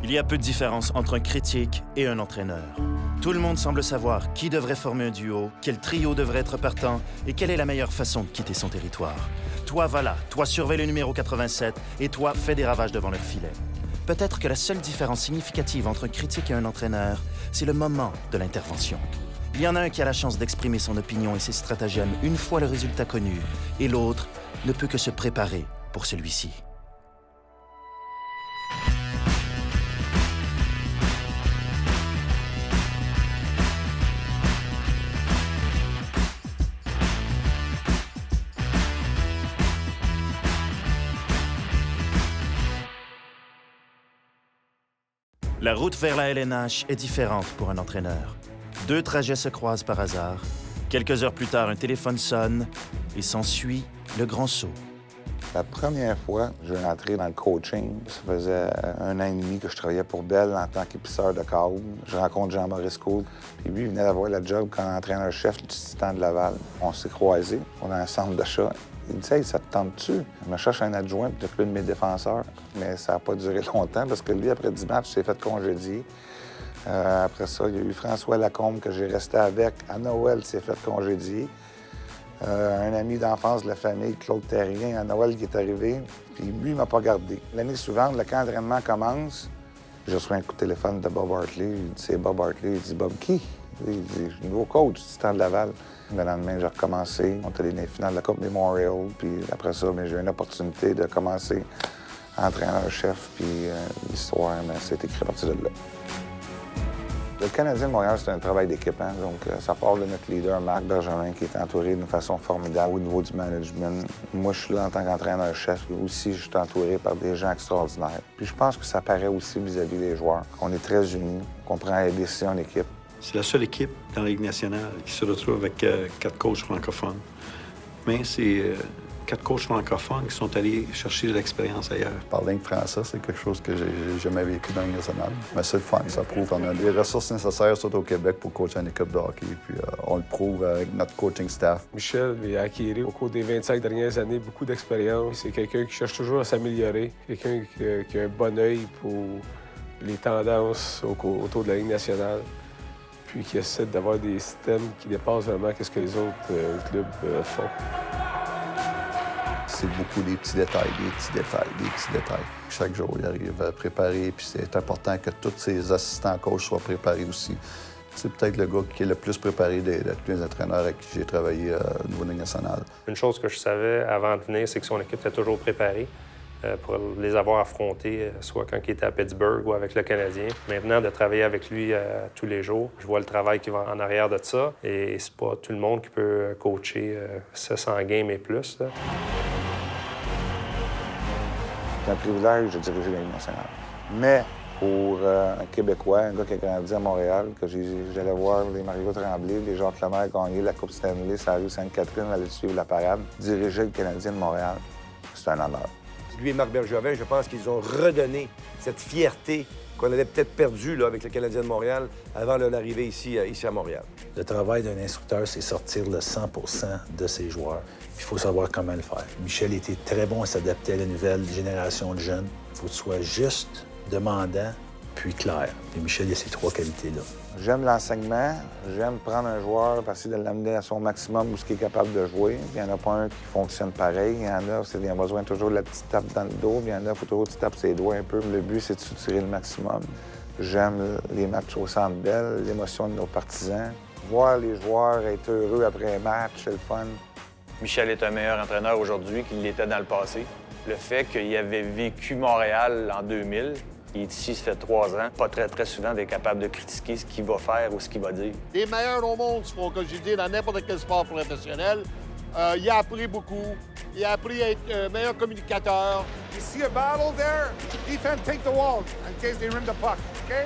Il y a peu de différence entre un critique et un entraîneur. Tout le monde semble savoir qui devrait former un duo, quel trio devrait être partant et quelle est la meilleure façon de quitter son territoire. Toi, va là, toi, surveille le numéro 87 et toi, fais des ravages devant leur filet. Peut-être que la seule différence significative entre un critique et un entraîneur, c'est le moment de l'intervention. Il y en a un qui a la chance d'exprimer son opinion et ses stratagèmes une fois le résultat connu, et l'autre ne peut que se préparer pour celui-ci. La route vers la LNH est différente pour un entraîneur. 2 trajets se croisent par hasard. Quelques heures plus tard, un téléphone sonne et s'ensuit le grand saut. La première fois que j'ai entré dans le coaching, ça faisait 1 an et demi que je travaillais pour Bell en tant qu'épiceur de câble. Je rencontre Jean-Maurice Côte, puis lui, il venait d'avoir le job comme entraîneur-chef du Titan de Laval. On s'est croisés, on a un centre d'achat. Il me dit « Hey, ça te tente-tu? » Je me cherche un adjoint pour t'occuper de mes défenseurs. Mais ça n'a pas duré longtemps parce que lui, après 10 matchs, il s'est fait congédier. Après ça, il y a eu François Lacombe que j'ai resté avec. À Noël, il s'est fait congédier. Un ami d'enfance de la famille, Claude Terrien, à Noël, qui est arrivé. Puis lui, il m'a pas gardé. L'année suivante, quand l'entraînement commence, je reçois un coup de téléphone de Bob Hartley. Il dit « C'est Bob Hartley. » Il dit « Bob, qui? » Il dit « Nouveau coach du Titan de Laval. » Le lendemain, j'ai recommencé. On est allé dans les finales de la Coupe Memorial. Puis après ça, j'ai eu une opportunité de commencer entraîneur-chef. Puis l'histoire, c'est écrit à partir de là. Le Canadien de Montréal, c'est un travail d'équipe. Hein? Donc, ça part de notre leader, Marc Bergevin, qui est entouré d'une façon formidable au niveau du management. Moi, je suis là en tant qu'entraîneur-chef. Aussi, je suis entouré par des gens extraordinaires. Puis je pense que ça paraît aussi vis-à-vis des joueurs. On est très unis, qu'on prend les décisions en équipe. C'est la seule équipe dans la Ligue nationale qui se retrouve avec 4 coachs francophones. Mais c'est 4 coachs francophones qui sont allés chercher de l'expérience ailleurs. Parler français, c'est quelque chose que j'ai jamais vécu dans le national. Mais c'est le fun, ça prouve qu'on a les ressources nécessaires, surtout au Québec, pour coacher une équipe de hockey. Puis on le prouve avec notre coaching staff. Michel a acquis au cours des 25 dernières années beaucoup d'expérience. C'est quelqu'un qui cherche toujours à s'améliorer, quelqu'un qui a un bon œil pour les tendances autour de la Ligue nationale, puis qui essaie d'avoir des systèmes qui dépassent vraiment ce que les autres clubs font. C'est beaucoup des petits détails, des petits détails, des petits détails. Chaque jour, il arrive à préparer, puis c'est important que tous ses assistants coachs soient préparés aussi. C'est peut-être le gars qui est le plus préparé de tous les entraîneurs avec qui j'ai travaillé au niveau de Ligue nationale. Une chose que je savais avant de venir, c'est que son équipe était toujours préparée pour les avoir affrontés, soit quand il était à Pittsburgh ou avec le Canadien. Maintenant, de travailler avec lui tous les jours, je vois le travail qui va en arrière de ça. Et c'est pas tout le monde qui peut coacher 700 games et plus, là. C'est un privilège de diriger la Ligue nationale. Mais pour un Québécois, un gars qui a grandi à Montréal, que j'allais voir les Mario Tremblay, les Jacques Lemaire gagner la Coupe Stanley sur la rue Sainte-Catherine, aller suivre la parade, diriger le Canadien de Montréal, c'est un honneur. Lui et Marc Bergevin, je pense qu'ils ont redonné cette fierté qu'on avait peut-être perdue là, avec le Canadien de Montréal avant l'arrivée ici à Montréal. Le travail d'un instructeur, c'est sortir le 100 % de ses joueurs. Il faut savoir comment le faire. Michel était très bon à s'adapter à la nouvelle génération de jeunes. Il faut que tu sois juste, demandant, puis clair. Et Michel, il a ces 3 qualités-là. J'aime l'enseignement, j'aime prendre un joueur, essayer de l'amener à son maximum où ce qu'il est capable de jouer. Il n'y en a pas un qui fonctionne pareil. Il y en a, il a besoin toujours de la petite tape dans le dos. Il y en a, il faut toujours que tu tapes ses doigts un peu. Le but, c'est de soutirer le maximum. J'aime les matchs au Centre Bell, l'émotion de nos partisans. Voir les joueurs être heureux après un match, c'est le fun. Michel est un meilleur entraîneur aujourd'hui qu'il l'était dans le passé. Le fait qu'il avait vécu Montréal en 2000, il est ici, ça fait 3 ans, pas très souvent d'être capable de critiquer ce qu'il va faire ou ce qu'il va dire. Les meilleurs au monde se font, comme je dis, dans n'importe quel sport professionnel. Il a appris beaucoup. Il a appris à être un meilleur communicateur. You see a battle there? Defense, take the wall in case they rim the puck, OK?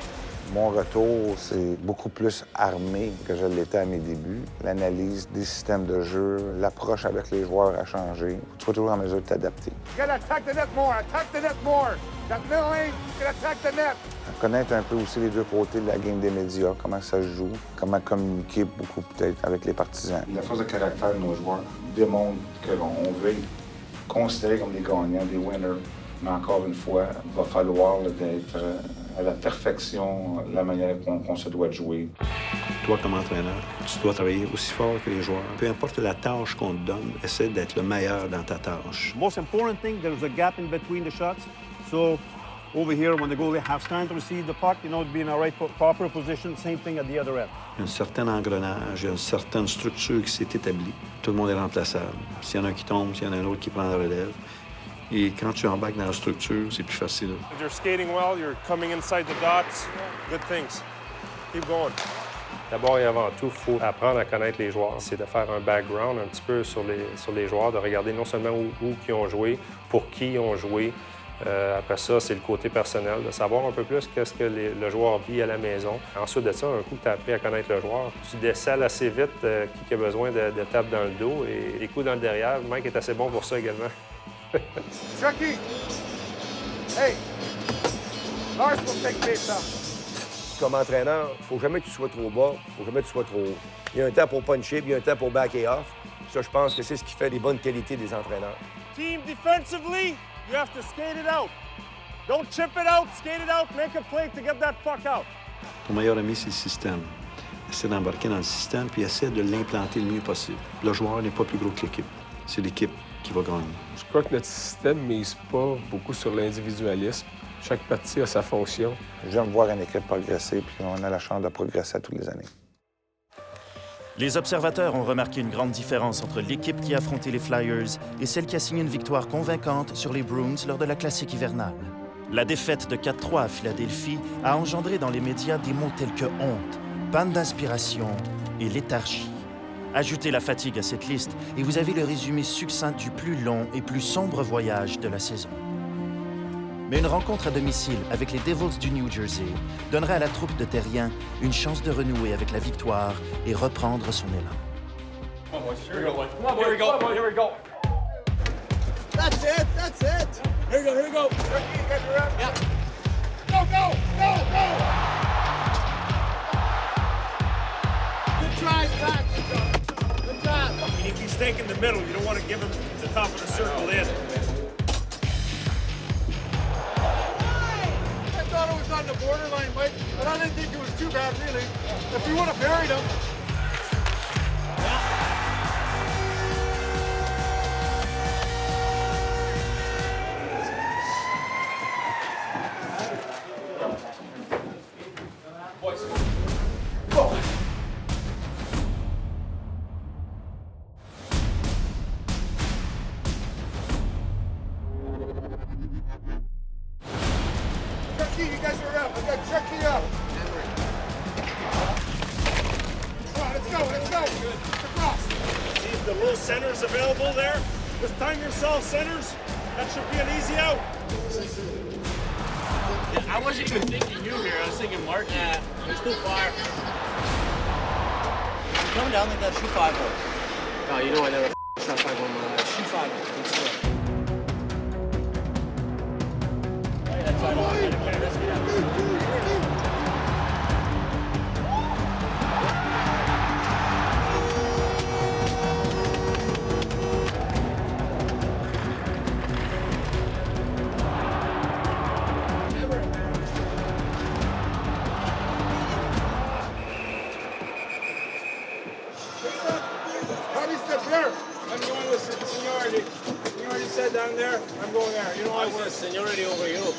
Mon retour, c'est beaucoup plus armé que je l'étais à mes débuts. L'analyse des systèmes de jeu, l'approche avec les joueurs a changé. Tu sois toujours en mesure de t'adapter. You gotta attack the net more, attack the net more. That middle lane, you gotta attack the net. Connaître un peu aussi les 2 côtés de la game des médias, comment ça se joue, comment communiquer beaucoup peut-être avec les partisans. La force de caractère de nos joueurs démontre qu'on veut être considérés comme des gagnants, des winners. Mais encore une fois, il va falloir d'être à la perfection la manière qu'on se doit de jouer. Toi, comme entraîneur, tu dois travailler aussi fort que les joueurs. Peu importe la tâche qu'on te donne, essaie d'être le meilleur dans ta tâche. Most important thing, there's a gap in between the shots. So over here, when the goalie has time to receive the puck, be in a right proper position. Same thing at the other end. Il y a un certain engrenage, il y a une certaine structure qui s'est établie. Tout le monde est remplaçable. S'il y en a un qui tombe, s'il y en a un autre qui prend la relève. Et quand tu embarques dans la structure, c'est plus facile. If you're skating well, you're coming inside the dots. Good things. Keep going. D'abord et avant tout, il faut apprendre à connaître les joueurs. C'est de faire un background un petit peu sur les joueurs, de regarder non seulement où ils ont joué, pour qui ils ont joué. Après ça, c'est le côté personnel, de savoir un peu plus qu'est-ce que le joueur vit à la maison. Ensuite de ça, un coup que tu as appris à connaître le joueur, tu décèles assez vite qui a besoin de tape dans le dos et les coups dans le derrière. Mike est assez bon pour ça également. Chucky! Hey! Lars will take face off. Comme entraîneur, il ne faut jamais que tu sois trop bas, il ne faut jamais que tu sois trop haut. Il y a un temps pour puncher, puis il y a un temps pour back et off. Ça, je pense que c'est ce qui fait les bonnes qualités des entraîneurs. Team defensively, you have to skate it out. Don't chip it out, skate it out, make a play to get that puck out. Ton meilleur ami, c'est le système. Essaie d'embarquer dans le système, puis essaie de l'implanter le mieux possible. Le joueur n'est pas plus gros que l'équipe. C'est l'équipe qui va gagner. Je crois que notre système ne mise pas beaucoup sur l'individualisme. Chaque partie a sa fonction. J'aime voir une équipe progresser, puis on a la chance de progresser à toutes les années. Les observateurs ont remarqué une grande différence entre l'équipe qui a affronté les Flyers et celle qui a signé une victoire convaincante sur les Bruins lors de la Classique hivernale. La défaite de 4-3 à Philadelphie a engendré dans les médias des mots tels que honte, panne d'inspiration et léthargie. Ajoutez la fatigue à cette liste et vous avez le résumé succinct du plus long et plus sombre voyage de la saison. Mais une rencontre à domicile avec les Devils du New Jersey donnerait à la troupe de Terrien une chance de renouer avec la victoire et reprendre son élan. Here we go. That's it. Here we go. Yeah. Go. Good try, Scott. Good job. If you stake in the middle, you don't want to give him the top of the circle in. I thought it was on the borderline, Mike, but I didn't think it was too bad, really. If you would have buried him. Chucky, you guys are up. I got Chucky up. Let's go. Across. See if the little center's available there. Just time yourself, centers. That should be an easy out. Yeah, I wasn't even thinking you here. I was thinking Mark. Yeah, there's too far. I'm coming down like that shoe 5-0. No, you know I never shot 5-0 in my life. Shoe 5-0. Let's do it. That's right. Okay, let's get out. Bobby step here. I'm going with seniority. Seniority said down there. I'm going there. You know I was Seniority over you.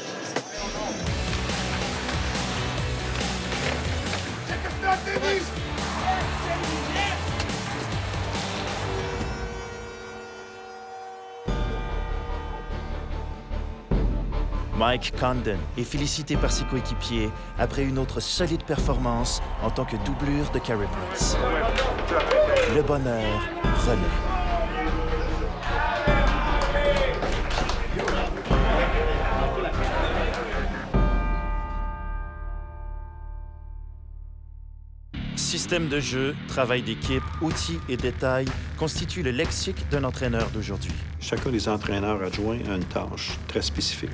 Take a step, babies. Mike Condon est félicité par ses coéquipiers après une autre solide performance en tant que doublure de Carey Price. Le bonheur renaît. Système de jeu, travail d'équipe, outils et détails constituent le lexique d'un entraîneur d'aujourd'hui. Chacun des entraîneurs adjoints a une tâche très spécifique.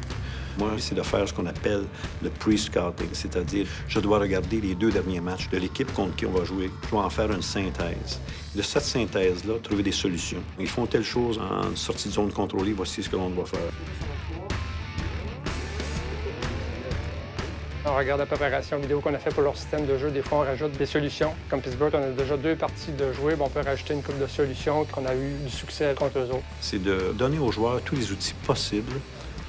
Moi, c'est de faire ce qu'on appelle le pre-scouting, c'est-à-dire je dois regarder les 2 derniers matchs de l'équipe contre qui on va jouer. Je dois en faire une synthèse. De cette synthèse-là, trouver des solutions. Ils font telle chose en sortie de zone contrôlée, voici ce que l'on doit faire. On regarde la préparation vidéo qu'on a fait pour leur système de jeu. Des fois, on rajoute des solutions. Comme Pittsburgh, on a déjà 2 parties de jouer. On peut rajouter une couple de solutions qu'on a eu du succès contre eux autres. C'est de donner aux joueurs tous les outils possibles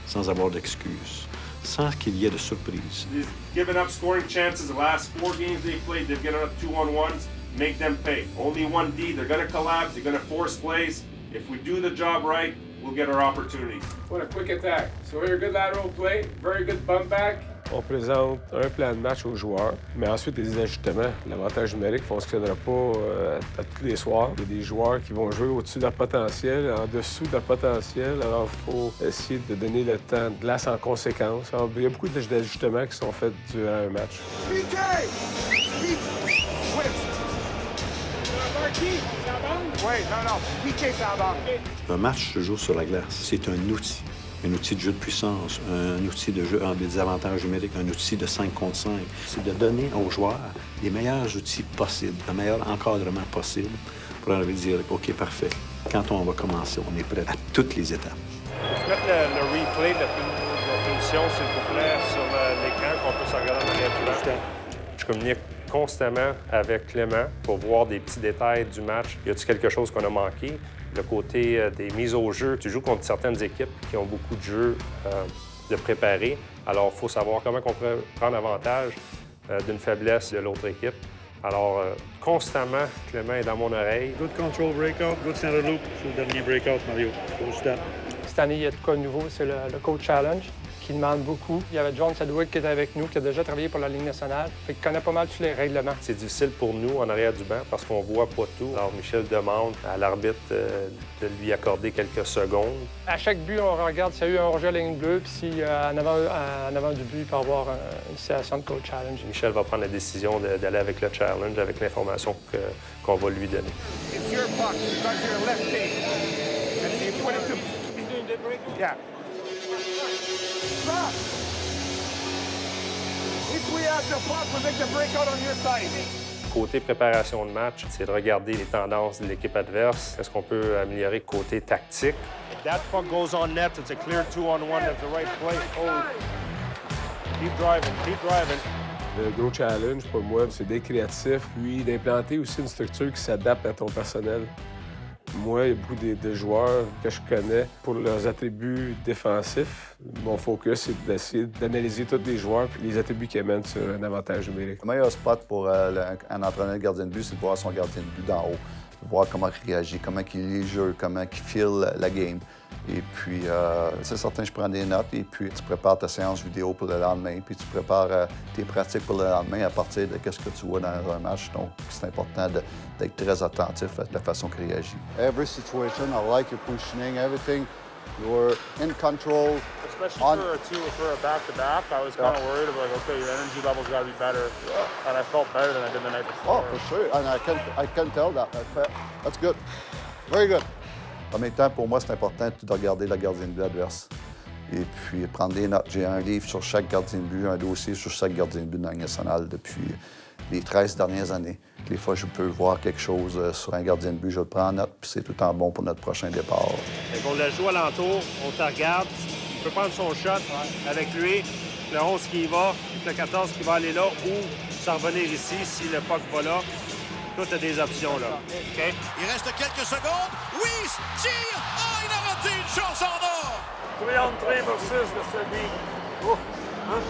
sans avoir d'excuses, sans qu'il y ait de surprises. They've given up scoring chances the last 4 games they've played. They've given up 2-on-1s. Make them pay. Only 1D. They're going to collapse. They're going to force plays. If we do the job right, we'll get our opportunities. What a quick attack. So here, good lateral play, very good bump back. On présente un plan de match aux joueurs, mais ensuite, il y a des ajustements. L'avantage numérique ne fonctionnera pas à tous les soirs. Il y a des joueurs qui vont jouer au-dessus de leur potentiel, en dessous de leur potentiel. Alors, il faut essayer de donner le temps de glace en conséquence. Alors, il y a beaucoup d'ajustements qui sont faits durant un match. PK! Wait, no. PK Sabang. Un match se joue sur la glace. C'est un outil de jeu de puissance, un outil de jeu en désavantage numérique, un outil de 5 contre 5. C'est de donner aux joueurs les meilleurs outils possibles, le meilleur encadrement possible pour arriver à dire « OK, parfait. Quand on va commencer, on est prêt à toutes les étapes. » Peux-tu mettre le replay de la position, s'il vous plaît, sur l'écran, qu'on peut se regarder en arrière du match? Je communique constamment avec Clément pour voir des petits détails du match. Y a-t-il quelque chose qu'on a manqué? Le côté des mises au jeu, tu joues contre certaines équipes qui ont beaucoup de jeux de préparer. Alors, il faut savoir comment on peut prendre avantage d'une faiblesse de l'autre équipe. Alors, constamment, Clément est dans mon oreille. Good control breakout, good center loop sur le dernier breakout, Mario. Good step. Cette année, il y a de quoi de nouveau, c'est le Coach Challenge, qui demande beaucoup. Il y avait John Sedgwick qui était avec nous, qui a déjà travaillé pour la Ligue nationale. Fait qu'il connaît pas mal tous les règlements. C'est difficile pour nous en arrière du banc parce qu'on voit pas tout. Alors Michel demande à l'arbitre de lui accorder quelques secondes. À chaque but, on regarde s'il y a eu un hors-jeu à la ligne bleue, puis si en avant du but, il peut y avoir une situation de Coach Challenge. Michel va prendre la décision d'aller avec le challenge, avec l'information qu'on va lui donner. It's your puck. You got your left knee. And you put it to... He's doing the break? Yeah. Stop! If we have the puck, we make the breakout on your side. Côté préparation de match, c'est de regarder les tendances de l'équipe adverse. Est-ce qu'on peut améliorer côté tactique? If that puck goes on net, it's a clear 2-on-1. That's the right play. Oh. Keep driving, keep driving. Le gros challenge pour moi, c'est d'être créatif, puis d'implanter aussi une structure qui s'adapte à ton personnel. Moi, il y a beaucoup de joueurs que je connais pour leurs attributs défensifs. Mon focus, c'est d'essayer d'analyser tous les joueurs puis les attributs qui amènent sur un avantage numérique. Le meilleur spot pour un entraîneur gardien de but, c'est de voir son gardien de but d'en haut. De voir comment il réagit, comment il lit le jeu, comment il feel la game. Et puis, c'est certain, je prends des notes et puis tu prépares ta séance vidéo pour le lendemain, puis tu prépares tes pratiques pour le lendemain à partir de ce que tu vois dans un match. Donc, c'est important d'être très attentif à la façon qu'il réagit. Every situation, I like your positioning, everything. You're in control. Especially for a two or for a back-to-back, I was kind of worried about, okay, your energy level's got to be better. And I felt better than I did the night before. Oh, for sure. And I can tell that. That's good. Very good. En même temps, pour moi, c'est important de regarder la gardien de but adverse. Et puis, prendre des notes. J'ai un livre sur chaque gardien de but, un dossier sur chaque gardien de but dans la Ligue nationale depuis les 13 dernières années. Des fois, je peux voir quelque chose sur un gardien de but, je le prends en note, puis c'est tout le temps bon pour notre prochain départ. On le joue alentour, on te regarde, il peut prendre son shot avec lui, le 11 qui y va, le 14 qui va aller là, ou s'en revenir ici si le puck va là. Toi, tu as des options, là. OK? Il reste quelques secondes. Oui, tire! Ah, il a raté une chance en or! 3-on-3 versus the Serbie. Oh, hein?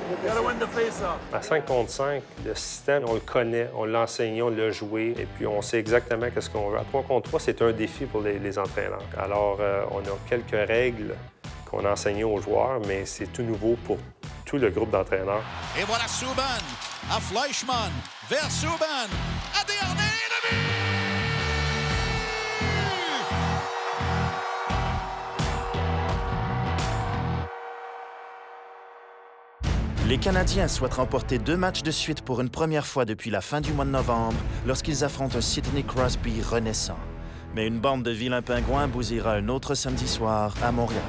You gotta win the face-off. À 5 contre 5, le système, on le connaît, on l'a enseigné, on l'a joué, et puis on sait exactement ce qu'on veut. À 3 contre 3, c'est un défi pour les entraîneurs. Alors, on a quelques règles qu'on a enseignées aux joueurs, mais c'est tout nouveau pour tout le groupe d'entraîneurs. Et voilà Subban à Fleischmann, vers Subban, à Desharnais, et le but! Les Canadiens souhaitent remporter 2 matchs de suite pour une première fois depuis la fin du mois de novembre, lorsqu'ils affrontent un Sidney Crosby renaissant. Mais une bande de vilains pingouins bousillera un autre samedi soir à Montréal.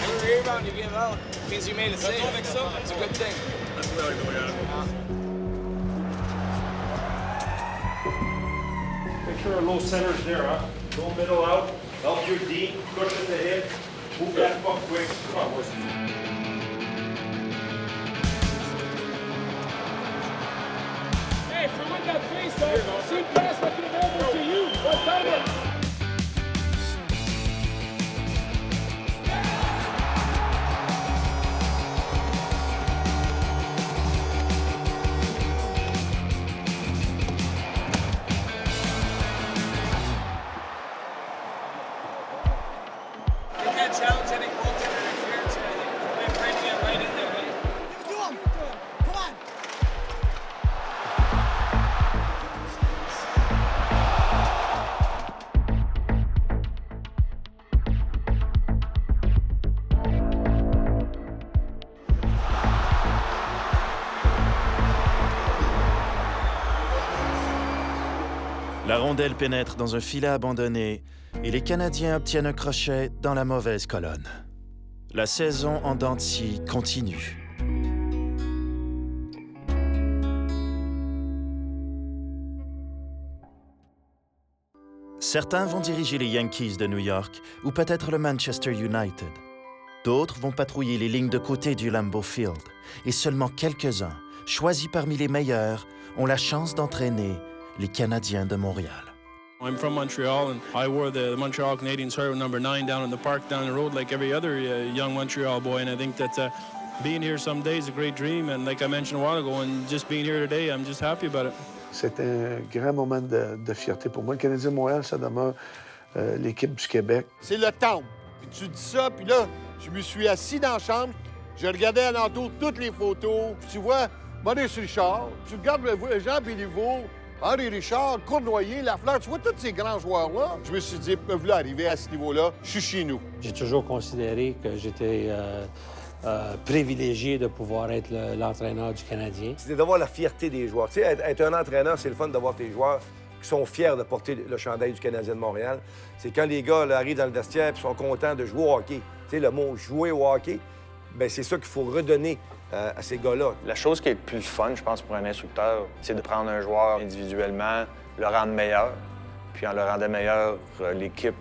Every rebound you give out, means you made it safe. It's a good thing. Make sure our low center's there, huh? Low middle out, help your D, push it to hit, move that puck quick. Come on, boys. Hey, if you win that face-off, see pass like it over to you. One timer. You can't challenge any goaltender interference. They're bringing it right in there, right? Do him! Come on! La rondelle pénètre dans un filet abandonné et les Canadiens obtiennent un crochet dans la mauvaise colonne. La saison en dents de scie continue. Certains vont diriger les Yankees de New York ou peut-être le Manchester United. D'autres vont patrouiller les lignes de côté du Lambeau Field. Et seulement quelques-uns, choisis parmi les meilleurs, ont la chance d'entraîner les Canadiens de Montréal. I'm from Montreal, and I wore the Montreal Canadiens shirt number 9 down in the park down the road like every other young Montreal boy, and I think that being here someday is a great dream, and like I mentioned a while ago, and just being here today, I'm just happy about it. C'est un grand moment de fierté pour moi. Le Canadien de Montréal, ça demeure l'équipe du Québec. C'est le temple. Puis tu dis ça, puis là, je me suis assis dans la chambre, je regardais alentour toutes les photos, puis tu vois Maurice Richard, tu regardes Jean Béliveau, Henri Richard, Cournoyer, Lafleur, tu vois tous ces grands joueurs-là. Je me suis dit, peuvent là arriver à ce niveau-là, je suis chez nous. J'ai toujours considéré que j'étais privilégié de pouvoir être l'entraîneur du Canadien. C'est d'avoir la fierté des joueurs. Tu sais, être un entraîneur, c'est le fun d'avoir tes joueurs qui sont fiers de porter le chandail du Canadien de Montréal. C'est quand les gars là, arrivent dans le vestiaire et sont contents de jouer au hockey. Tu sais, le mot « jouer au hockey », bien, c'est ça qu'il faut redonner à ces gars-là. La chose qui est le plus fun, je pense, pour un instructeur, c'est de prendre un joueur individuellement, le rendre meilleur, puis en le rendant meilleur, l'équipe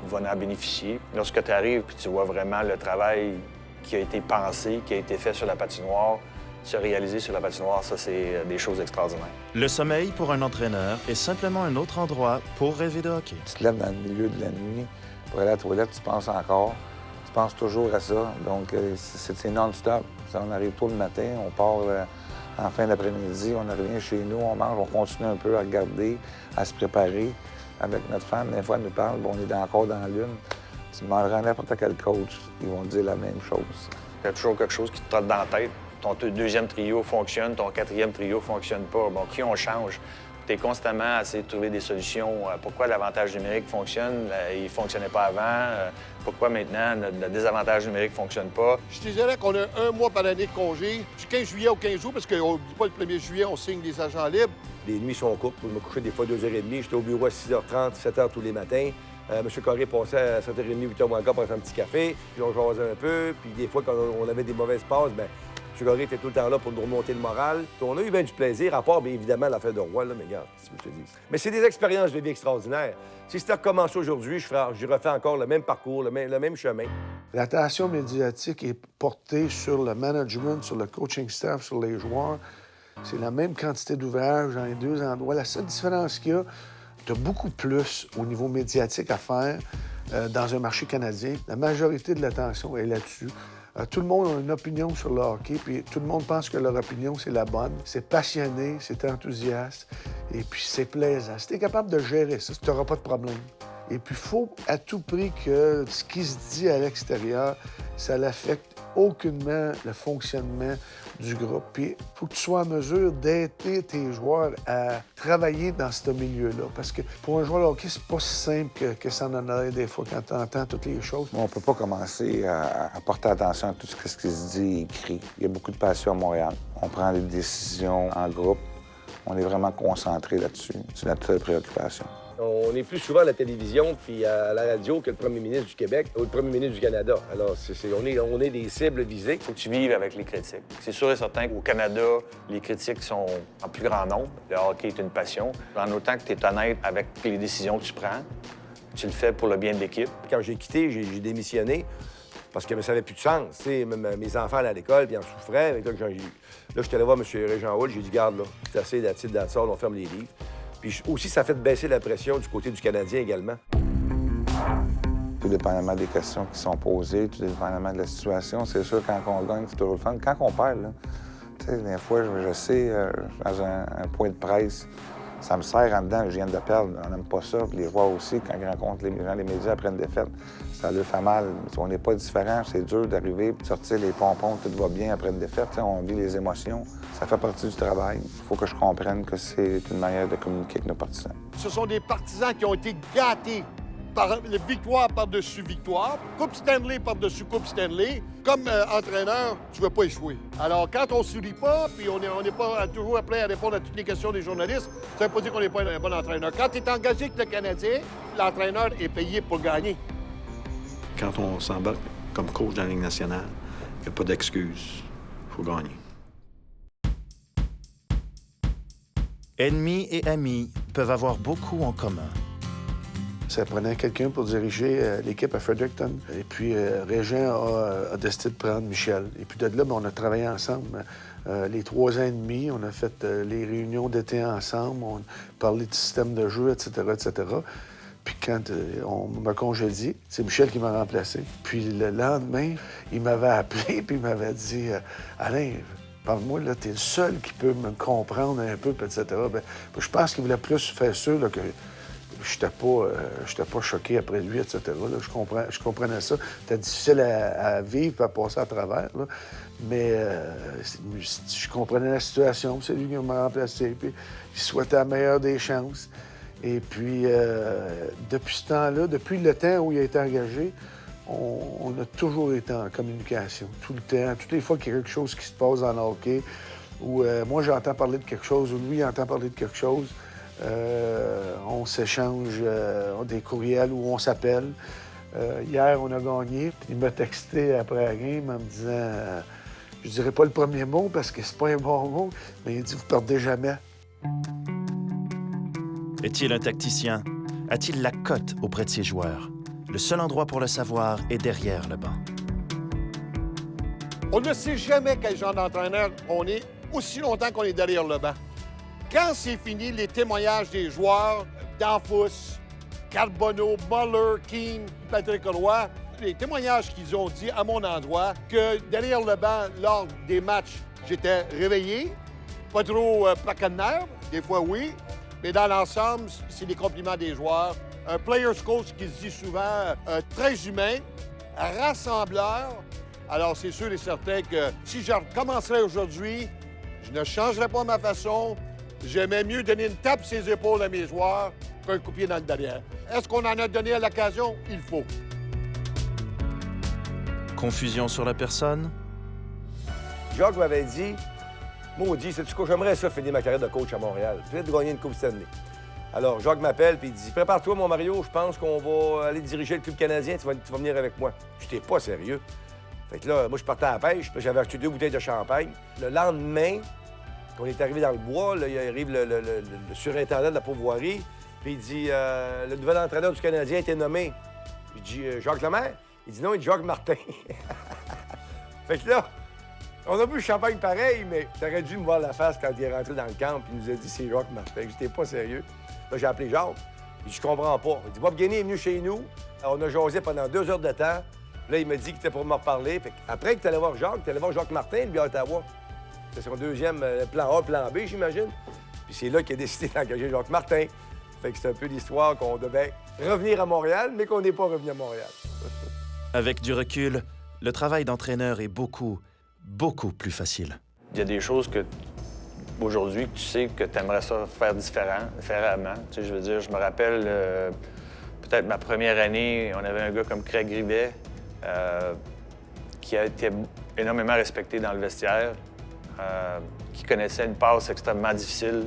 va en bénéficier. Lorsque tu arrives et tu vois vraiment le travail qui a été pensé, qui a été fait sur la patinoire, se réaliser sur la patinoire, ça, c'est des choses extraordinaires. Le sommeil, pour un entraîneur, est simplement un autre endroit pour rêver de hockey. Tu te lèves dans le milieu de la nuit, pour aller à la toilette, tu penses encore. Tu penses toujours à ça. Donc, c'est non-stop. On arrive tôt le matin, on part en fin d'après-midi, on revient chez nous, on mange, on continue un peu à regarder, à se préparer. Avec notre femme, des fois, elle nous parle, bon, on est encore dans la lune. Tu demanderas à n'importe quel coach, ils vont te dire la même chose. Il y a toujours quelque chose qui te trotte dans la tête. Ton deuxième trio fonctionne, ton quatrième trio fonctionne pas. Bon, qui on change? Tu es constamment à essayer de trouver des solutions. Pourquoi l'avantage numérique fonctionne? Il ne fonctionnait pas avant. Pourquoi maintenant le désavantage numérique ne fonctionne pas? Je te dirais qu'on a un mois par année de congé, du 15 juillet au 15 août, parce qu'on ne dit pas le 1er juillet, on signe des agents libres. Les nuits sont courtes. Je me couchais des fois 2h30. J'étais au bureau à 6h30, 7h tous les matins. M. Corré passait à 7h30, 8h moins quart pour faire un petit café. Puis on jasait un peu. Puis des fois, quand on avait des mauvaises passes, bien, M. Coré était tout le temps là pour nous remonter le moral. Puis on a eu bien du plaisir, à part, bien évidemment, l'affaire de Roy, là, mais regarde, qu'est-ce que je te dis. Mais c'est des expériences de vie extraordinaires. Si c'était recommencé aujourd'hui, je refais encore le même parcours, le même chemin. L'attention médiatique est portée sur le management, sur le coaching staff, sur les joueurs. C'est la même quantité d'ouvrages dans les deux endroits. La seule différence qu'il y a, tu as beaucoup plus au niveau médiatique à faire dans un marché canadien. La majorité de l'attention est là-dessus. Tout le monde a une opinion sur le hockey, puis tout le monde pense que leur opinion, c'est la bonne. C'est passionné, c'est enthousiaste, et puis c'est plaisant. Si tu es capable de gérer ça, tu n'auras pas de problème. Et puis, il faut à tout prix que ce qui se dit à l'extérieur, ça n'affecte aucunement le fonctionnement du groupe. Puis, il faut que tu sois en mesure d'aider tes joueurs à travailler dans ce milieu-là. Parce que pour un joueur de hockey, c'est pas si simple que ça en a des fois quand tu entends toutes les choses. On ne peut pas commencer à porter attention à tout ce qui se dit et écrit. Il y a beaucoup de passion à Montréal. On prend des décisions en groupe. On est vraiment concentré là-dessus. C'est notre seule préoccupation. On est plus souvent à la télévision puis à la radio que le premier ministre du Québec ou le premier ministre du Canada. Alors, on est des cibles visées. Il faut que tu vives avec les critiques. C'est sûr et certain qu'au Canada, les critiques sont en plus grand nombre. Le hockey est une passion. En autant que tu es honnête avec les décisions que tu prends, tu le fais pour le bien de l'équipe. Quand j'ai quitté, j'ai démissionné parce que ça n'avait plus de sens. T'sais, mes enfants allaient à l'école puis ils en souffraient. Là, je suis allé voir M. Régent Houle, j'ai dit, garde, là, c'est assez d'attitude, on ferme les livres. Puis aussi, ça fait baisser la pression du côté du Canadien également. Tout dépendamment des questions qui sont posées, tout dépendamment de la situation, c'est sûr, quand on gagne, c'est toujours le fun. Quand on perd, là, tu sais, des fois, je sais, dans un point de presse, ça me serre en dedans, je viens de perdre, on n'aime pas ça. Puis les joueurs aussi, quand ils rencontrent les gens, les médias après une défaite, ça leur fait mal. On n'est pas différents, c'est dur d'arriver et de sortir les pompons, tout va bien après une défaite. T'sais, on vit les émotions, ça fait partie du travail. Il faut que je comprenne que c'est une manière de communiquer avec nos partisans. Ce sont des partisans qui ont été gâtés par victoire par-dessus victoire, Coupe Stanley par-dessus Coupe Stanley. Comme entraîneur, tu ne veux pas échouer. Alors, quand on ne sourit pas, puis on n'est pas toujours prêt à répondre à toutes les questions des journalistes, ça ne veut pas dire qu'on n'est pas un bon entraîneur. Quand tu es engagé avec le Canadien, l'entraîneur est payé pour gagner. Quand on s'embarque comme coach dans la Ligue nationale, il n'y a pas d'excuse. Il faut gagner. Ennemis et amis peuvent avoir beaucoup en commun. Ça prenait quelqu'un pour diriger l'équipe à Fredericton. Et puis, Régent a décidé de prendre Michel. Et puis de là, on a travaillé ensemble. Les 3 ans et demi, on a fait les réunions d'été ensemble, on a parlé du système de jeu, etc., etc. Puis quand on m'a congédié, c'est Michel qui m'a remplacé. Puis le lendemain, il m'avait appelé puis il m'avait dit « Alain, parle-moi, là, t'es le seul qui peut me comprendre un peu, etc. » Bien, je pense qu'il voulait plus faire sûr là, que j'étais pas choqué après lui, etc. Là, je comprenais ça. C'était difficile à vivre et à passer à travers. Là. Mais je comprenais la situation. C'est lui qui m'a remplacé. Puis il souhaitait la meilleure des chances. Et puis, depuis ce temps-là, depuis le temps où il a été engagé, on a toujours été en communication. Tout le temps. Toutes les fois qu'il y a quelque chose qui se passe dans le hockey, où moi, j'entends parler de quelque chose, ou lui entend parler de quelque chose, on s'échange des courriels ou on s'appelle. Hier, on a gagné. Il m'a texté après la game en me disant, je dirais pas le premier mot parce que c'est pas un bon mot, mais il dit, vous perdez jamais. Est-il un tacticien? A-t-il la cote auprès de ses joueurs? Le seul endroit pour le savoir est derrière le banc. On ne sait jamais quel genre d'entraîneur on est aussi longtemps qu'on est derrière le banc. Quand c'est fini, les témoignages des joueurs, Danfus, Carbonneau, Muller, Keane, Patrick Roy, les témoignages qu'ils ont dit à mon endroit, que derrière le banc, lors des matchs, j'étais réveillé, pas trop plaqué de nerfs, des fois oui, mais dans l'ensemble, c'est des compliments des joueurs. Un player's coach qui se dit souvent très humain, rassembleur. Alors c'est sûr et certain que si je recommencerais aujourd'hui, je ne changerais pas ma façon. J'aimais mieux donner une tape sur les épaules à mes joueurs qu'un coup de pied dans le derrière. Est-ce qu'on en a donné à l'occasion? Il faut. Confusion sur la personne? Jacques m'avait dit, maudit, sais-tu quoi, j'aimerais ça finir ma carrière de coach à Montréal. Peut-être de gagner une Coupe Stanley. Alors, Jacques m'appelle et il dit, prépare-toi, mon Mario, je pense qu'on va aller diriger le club canadien, tu vas venir avec moi. J'étais pas sérieux. Fait que là, moi, je partais à la pêche, puis j'avais acheté 2 bouteilles de champagne. Le lendemain, quand on est arrivé dans le bois, là, il arrive le surintendant de la pourvoirie, puis il dit le nouvel entraîneur du Canadien a été nommé. Je dis Jacques Lemaire? Il dit non, il dit Jacques Martin. Fait que là, on a bu le champagne pareil, mais t'aurais dû me voir la face quand il est rentré dans le camp, puis il nous a dit c'est Jacques Martin. J'étais pas sérieux. Là, j'ai appelé Jacques. Il dit je comprends pas. Il dit Bob Gagné est venu chez nous. Alors, on a jasé pendant 2 heures de temps. Là, il m'a dit qu'il était pour me reparler. Fait après que tu allais voir Jacques, tu allais voir Jacques Martin, lui, à Ottawa. C'est son deuxième plan A, plan B, j'imagine. Puis c'est là qu'il a décidé d'engager Jacques Martin. Fait que c'est un peu l'histoire qu'on devait revenir à Montréal, mais qu'on n'est pas revenu à Montréal. Avec du recul, le travail d'entraîneur est beaucoup plus facile. Il y a des choses que, aujourd'hui, que tu sais que tu aimerais ça faire différemment. Tu sais, je veux dire, je me rappelle, peut-être ma première année, on avait un gars comme Craig Rivet qui a été énormément respecté dans le vestiaire, qui connaissait une passe extrêmement difficile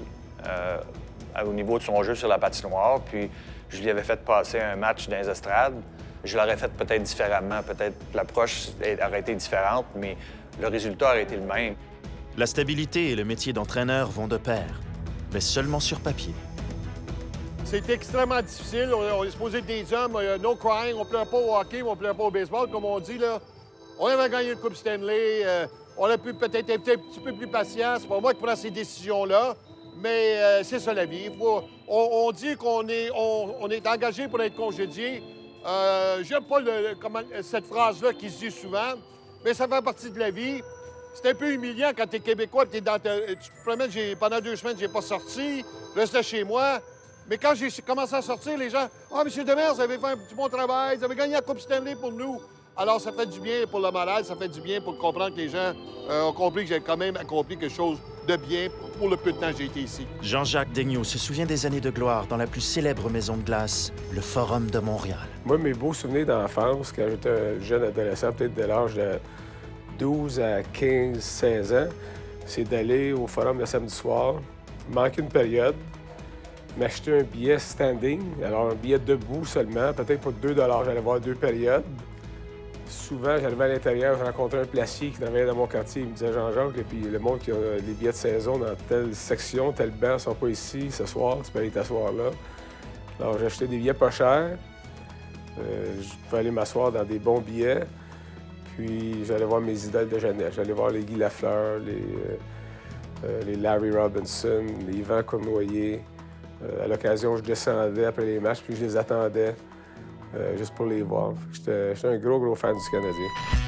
au niveau de son jeu sur la patinoire. Puis je lui avais fait passer un match dans les estrades. Je l'aurais fait peut-être différemment, peut-être l'approche aurait été différente, mais le résultat aurait été le même. La stabilité et le métier d'entraîneur vont de pair, mais seulement sur papier. C'est extrêmement difficile. On est supposé être des hommes, no crying. On ne pleure pas au hockey, on ne pleure pas au baseball, comme on dit, là. On avait gagné une Coupe Stanley. On a pu peut-être être un petit peu plus patient. C'est pas moi qui prends ces décisions-là, mais c'est ça la vie. On dit qu'on est engagé pour être congédié. J'aime pas cette phrase-là qui se dit souvent, mais ça fait partie de la vie. C'est un peu humiliant quand t'es Québécois, tu te promènes, pendant 2 semaines, j'ai pas sorti, je restais chez moi. Mais quand j'ai commencé à sortir, les gens « Ah, M. Demers, vous avez fait un petit bon travail, vous avez gagné la Coupe Stanley pour nous. » Alors, ça fait du bien pour le moral, ça fait du bien pour comprendre que les gens ont compris que j'ai quand même accompli quelque chose de bien pour le peu de temps que j'ai été ici. Jean-Jacques Daigneault se souvient des années de gloire dans la plus célèbre maison de glace, le Forum de Montréal. Moi, mes beaux souvenirs d'enfance, quand j'étais un jeune adolescent, peut-être de l'âge de 12 à 15, 16 ans, c'est d'aller au Forum le samedi soir, manquer une période, m'acheter un billet standing, alors un billet debout seulement, peut-être pour 2 $, j'allais voir 2 périodes. Souvent, j'arrivais à l'intérieur, je rencontrais un placier qui travaillait dans mon quartier, il me disait « Jean-Jacques, et puis le monde qui a les billets de saison dans telle section, tel banc, sont pas ici ce soir, tu peux aller t'asseoir là. » Alors, j'achetais des billets pas chers, je pouvais aller m'asseoir dans des bons billets, puis j'allais voir mes idoles de jeunesse. J'allais voir les Guy Lafleur, les Larry Robinson, les Yvan Cournoyer. À l'occasion, je descendais après les matchs, puis je les attendais juste pour les voir. J'étais un gros fan du Canadien.